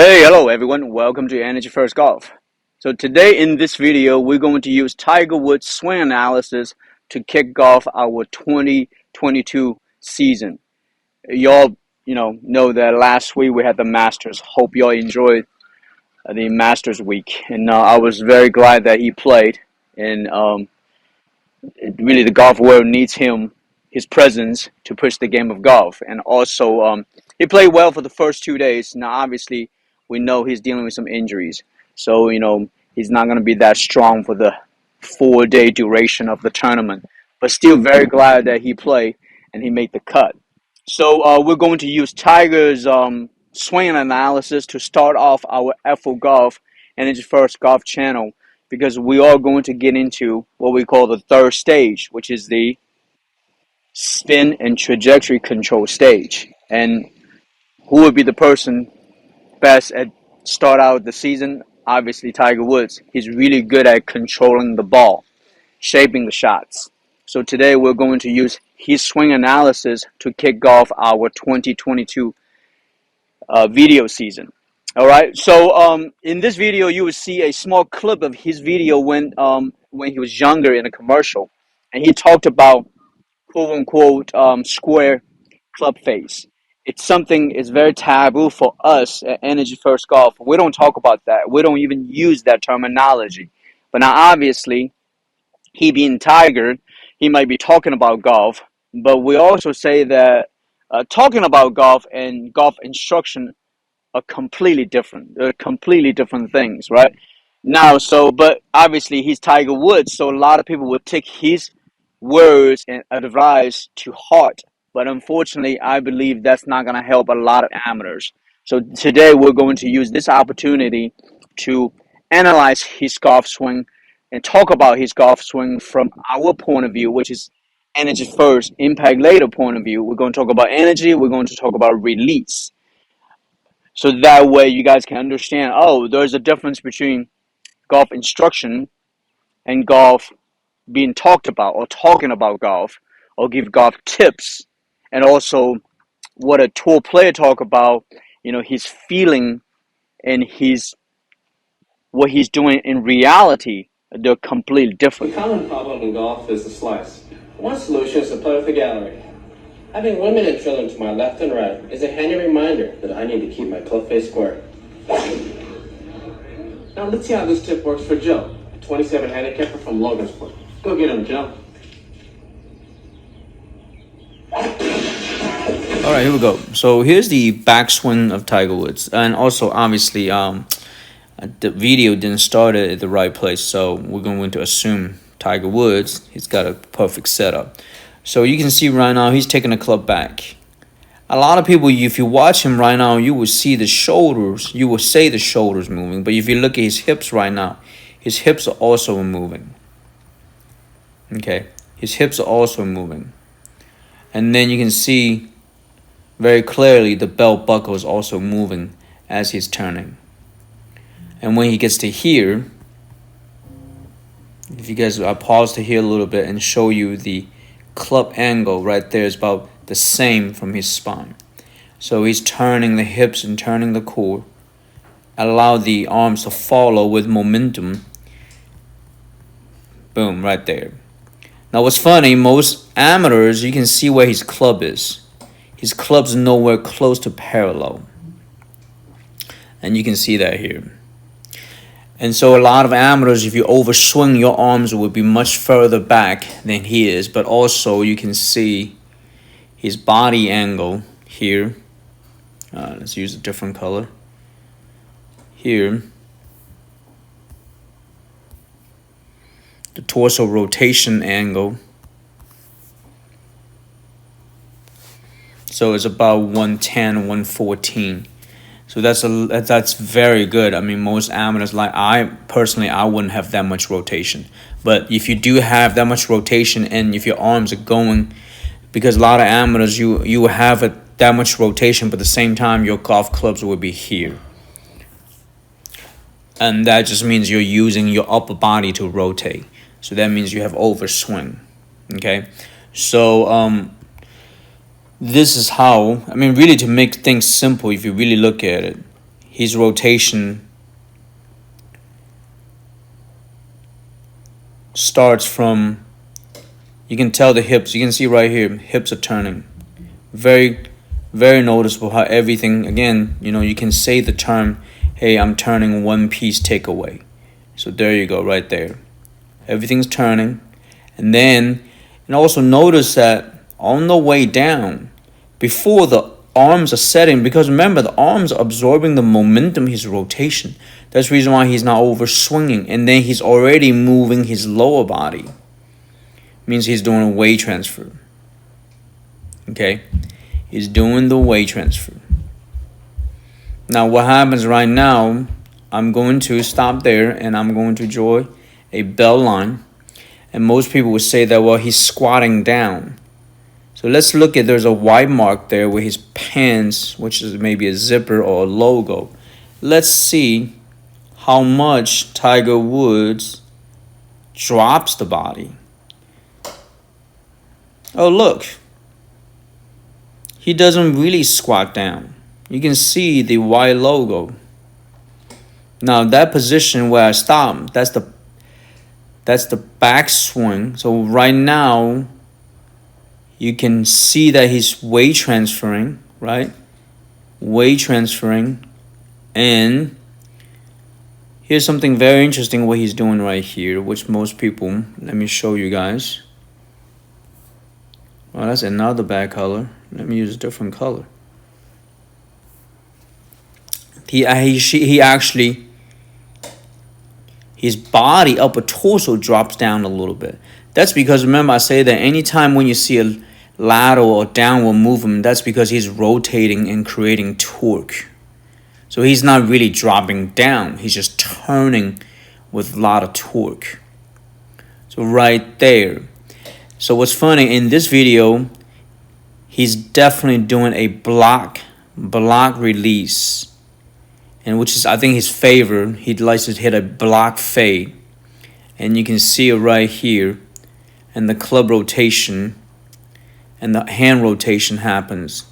Hey, hello everyone. Welcome to Energy First Golf. So today in this video, we're going to use Tiger Woods swing analysis to kick off our 2022 season. Y'all, know that last week we had the Masters. Hope y'all enjoyed the Masters week, and I was very glad that he played. And really, the golf world needs his presence to push the game of golf. And also, he played well for the first 2 days. Now, obviously, we know he's dealing with some injuries, so he's not going to be that strong for the 4 day duration of the tournament. But still, very glad that he played and he made the cut. So we're going to use Tiger's swing analysis to start off our FO Golf Energy First Golf channel, because we are going to get into what we call the third stage, which is the spin and trajectory control stage. And who would be the person best at start out the season? Obviously, Tiger Woods. He's really good at controlling the ball, shaping the shots. So today we're going to use his swing analysis to kick off our 2022 video season. All right. So in this video, you will see a small clip of his video when he was younger in a commercial, and he talked about quote unquote square club face. It's something is very taboo for us at Energy First Golf. We don't talk about that. We don't even use that terminology. But now, obviously, he being Tiger, he might be talking about golf. But we also say that talking about golf and golf instruction are completely different. They're completely different things, right? Now, but obviously he's Tiger Woods, so a lot of people will take his words and advice to heart. But unfortunately, I believe that's not going to help a lot of amateurs. So today we're going to use this opportunity to analyze his golf swing and talk about his golf swing from our point of view, which is energy first, impact later point of view. We're going to talk about energy, we're going to talk about release. So that way you guys can understand, oh, there's a difference between golf instruction and golf being talked about or talking about golf or give golf tips, and also what a tour player talk about, his feeling and his what he's doing in reality. They're completely different. The common problem in golf is the slice. One solution is to play with the gallery. Having 1 minute drill to my left and right is a handy reminder that I need to keep my club face square. Now let's see how this tip works for Joe, a 27 handicapper from Logansport. Go get him, Joe. All right, here we go. So here's the backswing of Tiger Woods, and also obviously the video didn't start at the right place, so we're going to assume Tiger Woods, he's got a perfect setup. So you can see right now he's taking the club back. A lot of people, if you watch him right now, you will see the shoulders. You will say the shoulders moving, but if you look at his hips right now, his hips are also moving. Okay, his hips are also moving. And then you can see very clearly the belt buckle is also moving as he's turning. And when he gets to here, if you guys, I pause to here a little bit and show you the club angle right there is about the same from his spine. So he's turning the hips and turning the core. Allow the arms to follow with momentum. Boom, right there. Now what's funny, most amateurs, you can see where his club is. His club's nowhere close to parallel. And you can see that here. And so a lot of amateurs, if you overswing, your arms will be much further back than he is. But also you can see his body angle here. Let's use a different color. Here. The torso rotation angle. So it's about 110, 114. So that's very good. I mean, most amateurs, like I wouldn't have that much rotation. But if you do have that much rotation and if your arms are going, because a lot of amateurs, you have that much rotation, but at the same time, your golf clubs will be here. And that just means you're using your upper body to rotate. So that means you have overswing. Okay? So, this is how, I mean, really to make things simple, if you really look at it, his rotation starts from, you can tell the hips, you can see right here, hips are turning. Very, very noticeable how everything, again, you can say the term, hey, I'm turning one piece takeaway. So there you go, right there. Everything's turning. And then, and also notice that on the way down, before the arms are setting, because remember, the arms are absorbing the momentum, his rotation. That's the reason why he's not over swinging. And then he's already moving his lower body. Means he's doing a weight transfer. Okay? He's doing the weight transfer. Now, what happens right now, I'm going to stop there and I'm going to draw a bell line. And most people would say that, well, he's squatting down. So let's look at, there's a white mark there with his pants, which is maybe a zipper or a logo. Let's see how much Tiger Woods drops the body. Oh, look. He doesn't really squat down. You can see the white logo. Now that position where I stopped, that's the backswing. So right now, you can see that he's weight transferring, right? Weight transferring. And here's something very interesting what he's doing right here, which most people, let me show you guys. Well, that's another bad color. Let me use a different color. He actually, his body, upper torso drops down a little bit. That's because, remember, I say that anytime when you see a lateral or downward movement, that's because he's rotating and creating torque. So he's not really dropping down. He's just turning with a lot of torque. So right there. So what's funny, in this video, he's definitely doing a block release. And which is, I think, his favorite. He likes to hit a block fade. And you can see it right here. And the club rotation and the hand rotation happens.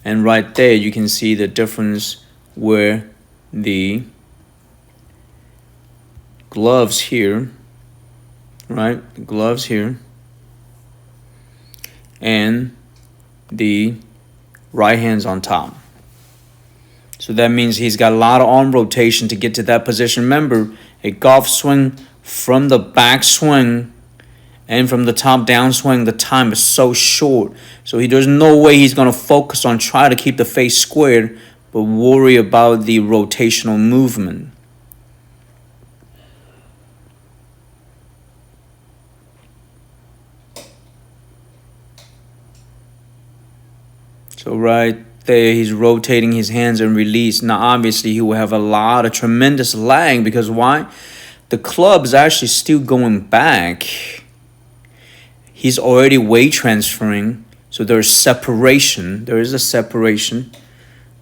And right there you can see the difference where the gloves here, right? The gloves here. And the right hand's on top. So that means he's got a lot of arm rotation to get to that position. Remember, a golf swing from the backswing and from the top downswing, the time is so short. So there's no way he's going to focus on trying to keep the face squared, but worry about the rotational movement. So right there, he's rotating his hands and release. Now, obviously, he will have a lot of tremendous lag because why? The club is actually still going back. He's already weight transferring. So there's separation. There is a separation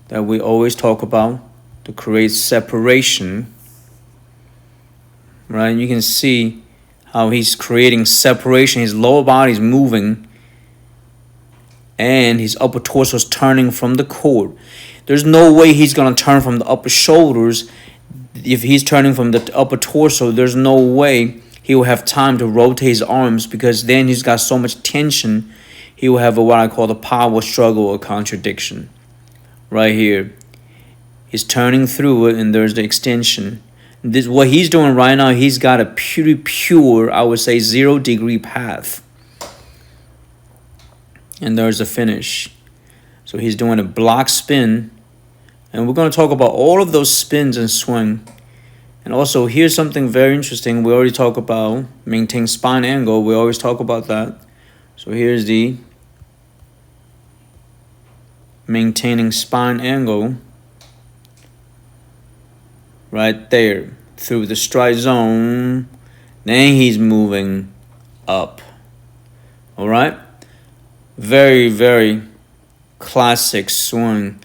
that we always talk about to create separation. Right? You can see how he's creating separation. His lower body is moving. And his upper torso is turning from the court. There's no way he's going to turn from the upper shoulders. If he's turning from the upper torso, there's no way he will have time to rotate his arms because then he's got so much tension, he will have what I call the power struggle or contradiction. Right here. He's turning through it and there's the extension. This what he's doing right now, he's got a pure, I would say, 0-degree path. And there's a finish. So he's doing a block spin. And we're going to talk about all of those spins and swing. And also, here's something very interesting. We already talked about maintain spine angle. We always talk about that. So here's the maintaining spine angle. Right there. Through the strike zone. Then he's moving up. All right? Very, very classic swing.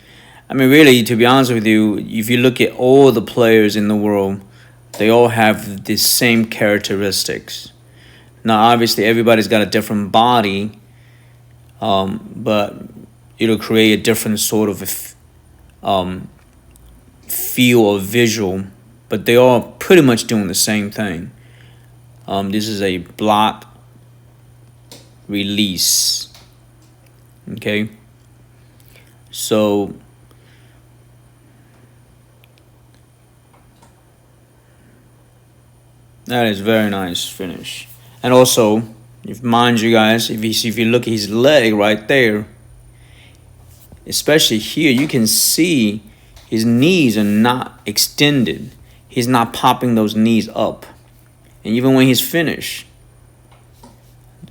I mean, really, to be honest with you, if you look at all the players in the world, they all have the same characteristics. Now, obviously, everybody's got a different body, but it'll create a different sort of feel or visual, but they are pretty much doing the same thing. This is a block release. Okay, so that is very nice finish. And also, if mind you guys, if you look at his leg right there, especially here, you can see his knees are not extended. He's not popping those knees up. And even when he's finished,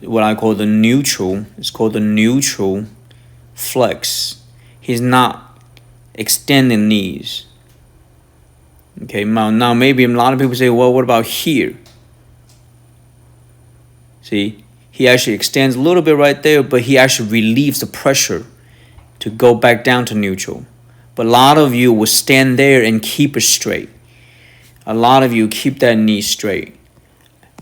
what I call the neutral, it's called the neutral flex. He's not extending knees. Okay, now maybe a lot of people say, well, what about here? See, he actually extends a little bit right there, but he actually relieves the pressure to go back down to neutral. But a lot of you will stand there and keep it straight. A lot of you keep that knee straight.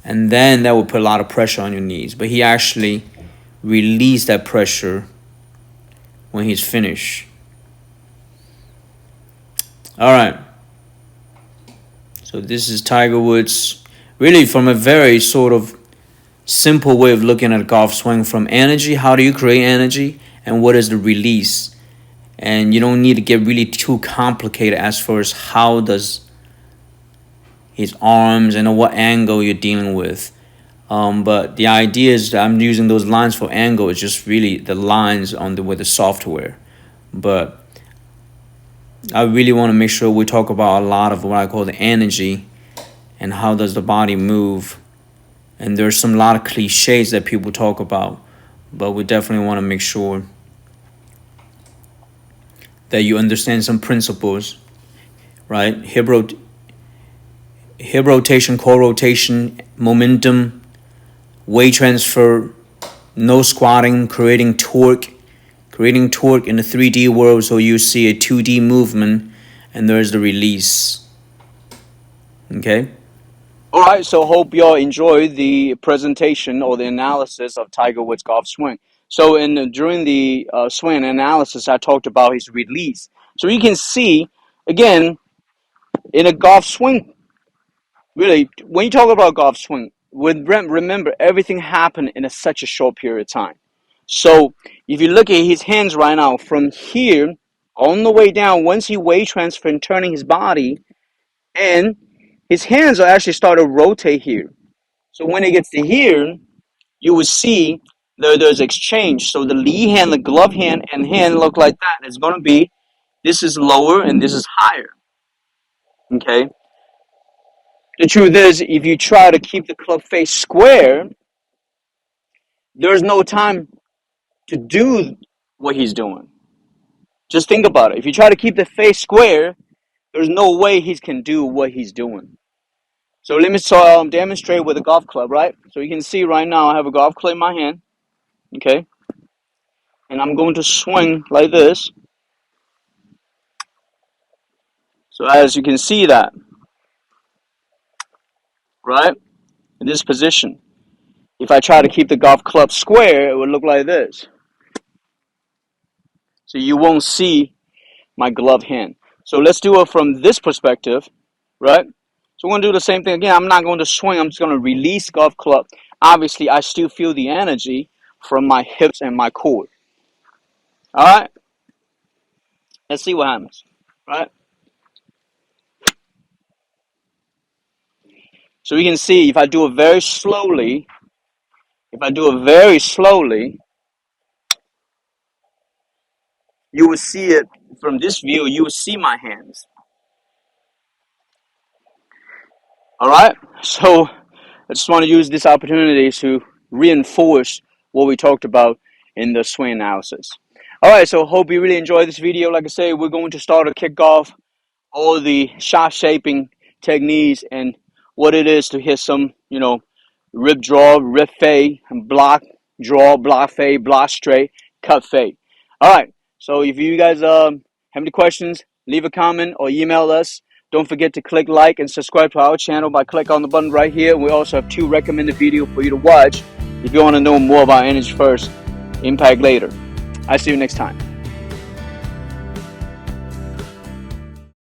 And then that will put a lot of pressure on your knees. But he actually released that pressure when he's finished. All right. So this is Tiger Woods, really from a very sort of simple way of looking at a golf swing, from energy, how do you create energy, and what is the release. And you don't need to get really too complicated as far as how does his arms and what angle you're dealing with. But the idea is that I'm using those lines for angle. It's just really the lines on with the software. But I really want to make sure we talk about a lot of what I call the energy and how does the body move. And there's some lot of cliches that people talk about, but we definitely want to make sure that you understand some principles, right? Hip rotation, core rotation, momentum, weight transfer, no squatting, creating torque in the 3D world, so you see a 2D movement, and there's the release. Okay? Alright, so hope y'all enjoyed the presentation or the analysis of Tiger Woods' golf swing. So during the swing analysis, I talked about his release. So you can see, again, in a golf swing, really, when you talk about golf swing, remember everything happened in such a short period of time. So if you look at his hands right now, from here on the way down, once he weight transfer and turning his body, and his hands are actually start to rotate here. So when it gets to here, you will see there's exchange. So the lead hand, the glove hand, and hand look like that. It's going to be, this is lower and this is higher. Okay? The truth is, if you try to keep the club face square, there's no time to do what he's doing. Just think about it. If you try to keep the face square, there's no way he can do what he's doing. So let me demonstrate with a golf club, right? So you can see right now I have a golf club in my hand, okay? And I'm going to swing like this. So as you can see that, right? In this position. If I try to keep the golf club square, it would look like this. So you won't see my glove hand. So let's do it from this perspective, right? So we're going to do the same thing again. I'm not going to swing. I'm just going to release golf club. Obviously, I still feel the energy from my hips and my core. All right? Let's see what happens, right? So you can see if I do it very slowly, you will see it from this view. You will see my hands. All right? So I just want to use this opportunity to reinforce what we talked about in the swing analysis. All right, so hope you really enjoyed this video. Like I say, we're going to start to kick off all the shot shaping techniques and what it is to hit some, rip draw, rip fade, block draw, block fade, block straight, cut fade. All right, so if you guys have any questions, leave a comment or email us. Don't forget to click like and subscribe to our channel by clicking on the button right here. We also have 2 recommended videos for you to watch if you want to know more about Energy First, Impact Later. I'll see you next time.